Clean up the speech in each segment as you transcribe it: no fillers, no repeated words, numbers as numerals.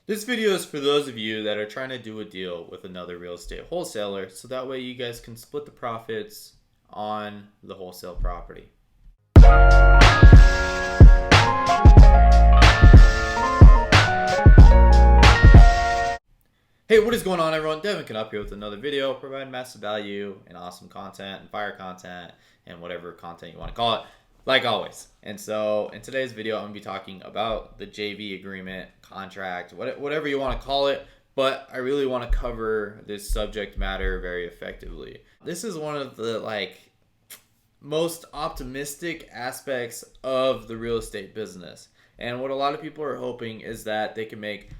This video is for those of you that are trying to do a deal with another real estate wholesaler so that way you guys can split the profits on the wholesale property. Hey, what is going on, everyone? Devin can up here with another video, providing massive value and awesome content and fire content and whatever content you want to call it, like always. And so in today's video, I'm going to be talking about the JV agreement, contract, whatever you want to call it, but I really want to cover this subject matter very effectively. This is one of the most optimistic aspects of the real estate business. And what a lot of people are hoping is that they can make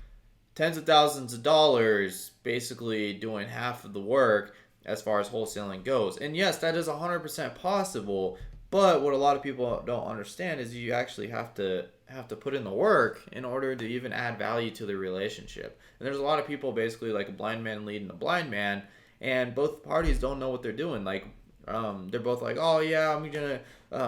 tens of thousands of dollars basically doing half of the work as far as wholesaling goes. And yes, that is 100% possible, but what a lot of people don't understand is you actually have to put in the work in order to even add value to the relationship. And there's a lot of people basically like a blind man leading a blind man, and both parties don't know what they're doing. They're both like, oh yeah, I'm gonna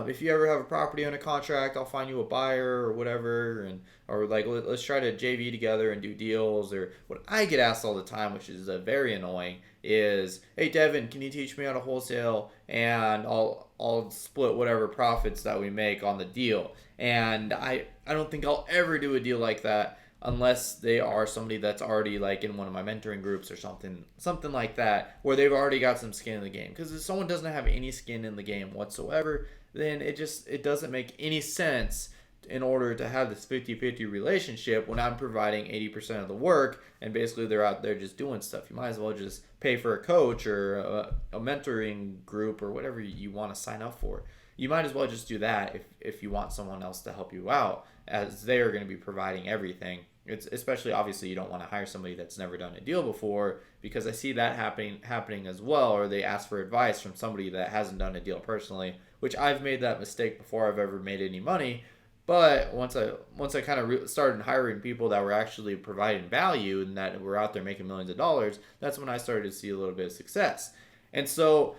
if you ever have a property under contract, I'll find you a buyer or whatever, and or like let's try to JV together and do deals. Or what I get asked all the time, which is very annoying, is, hey Devin, can you teach me how to wholesale and I'll split whatever profits that we make on the deal. And I don't think I'll ever do a deal like that unless they are somebody that's already like in one of my mentoring groups or something like that, where they've already got some skin in the game. Because if someone doesn't have any skin in the game whatsoever, then it doesn't make any sense in order to have this 50-50 relationship when I'm providing 80% of the work and basically they're out there just doing stuff. You might as well just pay for a coach or a mentoring group or whatever you want to sign up for. You might as well just do that if you want someone else to help you out, as they are going to be providing everything. It's especially, obviously, you don't want to hire somebody that's never done a deal before, because I see that happening as well, or they ask for advice from somebody that hasn't done a deal personally, which I've made that mistake before I've ever made any money. But once I kind of started hiring people that were actually providing value and that were out there making millions of dollars, that's when I started to see a little bit of success. And so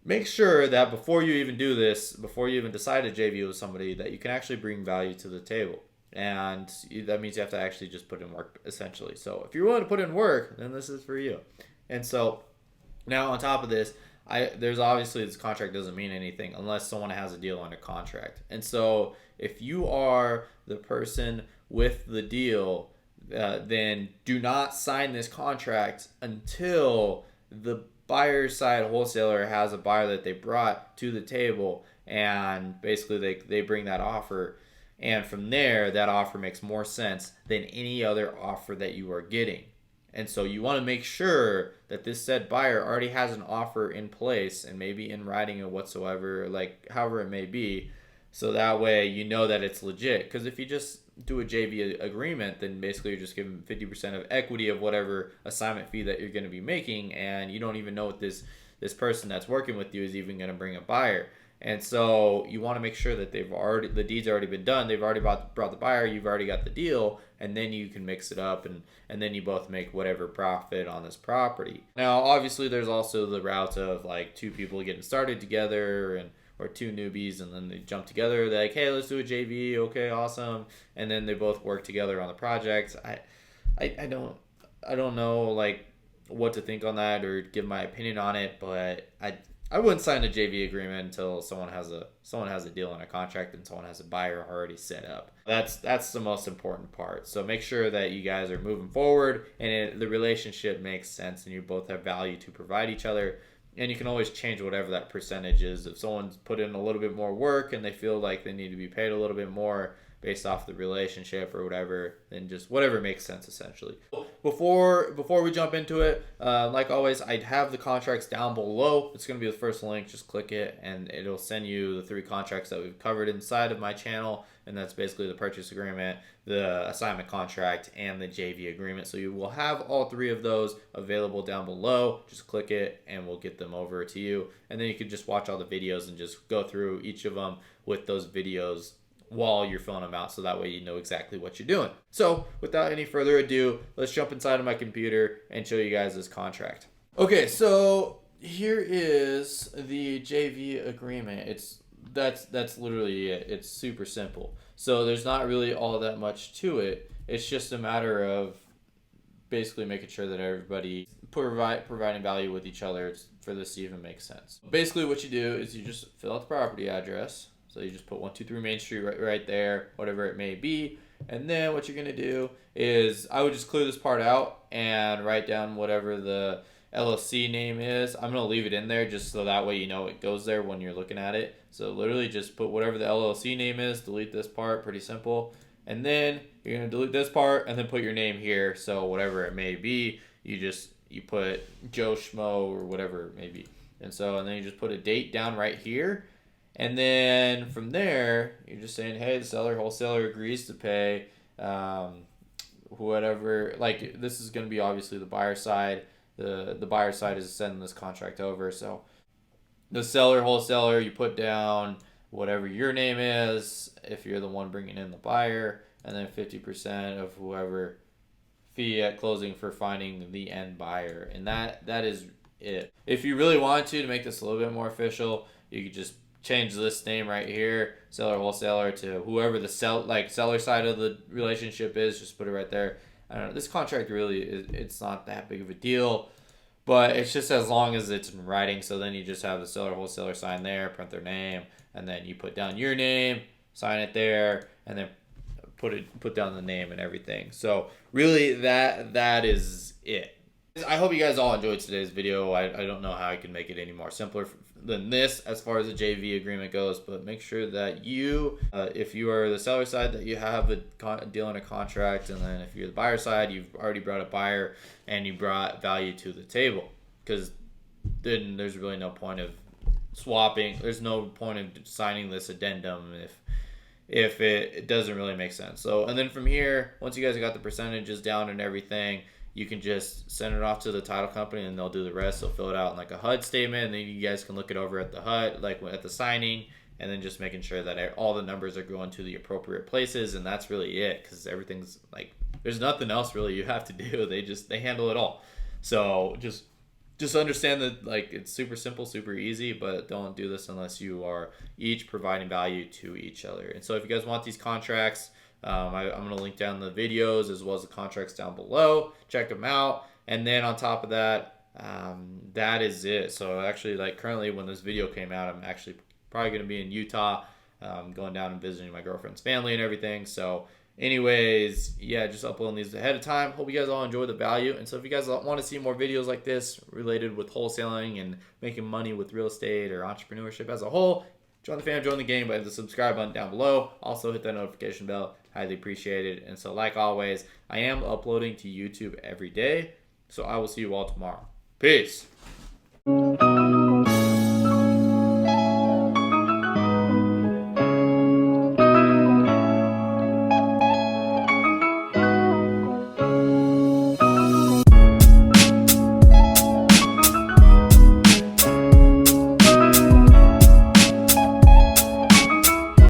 make sure that before you even do this, before you even decide to JV with somebody, that you can actually bring value to the table. And that means you have to actually just put in work, essentially. So if you're willing to put in work, then this is for you. And so now on top of this, there's obviously, this contract doesn't mean anything unless someone has a deal under contract. And so if you are the person with the deal, then do not sign this contract until the buyer side wholesaler has a buyer that they brought to the table, and basically they bring that offer. And from there, that offer makes more sense than any other offer that you are getting. And so you want to make sure that this said buyer already has an offer in place, and maybe in writing or whatsoever, like however it may be, so that way you know that it's legit. Because if you just do a JV agreement, then basically you're just giving 50% of equity of whatever assignment fee that you're going to be making, and you don't even know what this person that's working with you is even going to bring a buyer. And so you want to make sure that the deed's already been done. They've already brought the buyer. You've already got the deal, and then you can mix it up, and then you both make whatever profit on this property. Now, obviously, there's also the route of like two people getting started together, or two newbies, and then they jump together. They're like, hey, let's do a JV. Okay, awesome. And then they both work together on the project. I don't know like what to think on that or give my opinion on it, but I wouldn't sign a JV agreement until someone has a deal on a contract and someone has a buyer already set up. That's the most important part. So make sure that you guys are moving forward and the relationship makes sense and you both have value to provide each other. And you can always change whatever that percentage is. If someone's put in a little bit more work and they feel like they need to be paid a little bit more based off the relationship or whatever, then just whatever makes sense, essentially. Before we jump into it, like always, I have the contracts down below. It's going to be the first link. Just click it and it'll send you the 3 contracts that we've covered inside of my channel, and that's basically the purchase agreement, the assignment contract, and the JV agreement. So you will have all 3 of those available down below. Just click it and we'll get them over to you, and then you can just watch all the videos and just go through each of them with those videos while you're filling them out, so that way you know exactly what you're doing. So without any further ado, let's jump inside of my computer and show you guys this contract. Okay, so here is the JV agreement. That's literally it. It's super simple. So there's not really all that much to it. It's just a matter of basically making sure that everybody providing value with each other for this to even make sense. Basically what you do is you just fill out the property address. So you just put 123 Main Street right there, whatever it may be. And then what you're going to do is I would just clear this part out and write down whatever the LLC name is. I'm going to leave it in there just so that way you know it goes there when you're looking at it. So literally just put whatever the LLC name is, delete this part, pretty simple. And then you're going to delete this part and then put your name here. So whatever it may be, you put Joe Schmo or whatever it may be. And then you just put a date down right here. And then from there, you're just saying, hey, the seller wholesaler agrees to pay whatever. Like, this is going to be obviously the buyer side. The buyer side is sending this contract over. So the seller wholesaler, you put down whatever your name is if you're the one bringing in the buyer, and then 50% of whoever fee at closing for finding the end buyer. And that is it. If you really wanted to make this a little bit more official, you could just change this name right here, seller wholesaler, to whoever the seller side of the relationship is. Just put it right there. I don't know. This contract really it's not that big of a deal, but it's just as long as it's in writing. So then you just have the seller wholesaler sign there, print their name, and then you put down your name, sign it there, and then put down the name and everything. So really that is it. I hope you guys all enjoyed today's video. I don't know how I can make it any more simpler than this as far as the JV agreement goes, but make sure that you, if you are the seller side, that you have a deal in a contract, and then if you're the buyer side, you've already brought a buyer and you brought value to the table, because then there's really no point of swapping. There's no point of signing this addendum if it doesn't really make sense. So, and then from here, once you guys got the percentages down and everything, you can just send it off to the title company and they'll do the rest. They'll fill it out in like a HUD statement, and then you guys can look it over at the HUD, like at the signing, and then just making sure that all the numbers are going to the appropriate places. And that's really it, because everything's like, there's nothing else really you have to do. They handle it all. So just understand that, like, it's super simple, super easy, but don't do this unless you are each providing value to each other. And so if you guys want these contracts, I'm going to link down the videos as well as the contracts down below. Check them out. And then on top of that, that is it. So actually, like, currently when this video came out, I'm actually probably going to be in Utah, going down and visiting my girlfriend's family and everything. So anyways, yeah, just uploading these ahead of time. Hope you guys all enjoy the value. And so if you guys want to see more videos like this related with wholesaling and making money with real estate or entrepreneurship as a whole, join the fam, join the game by hitting the subscribe button down below. Also hit that notification bell. Highly appreciated. And so like always, I am uploading to YouTube every day. So I will see you all tomorrow. Peace.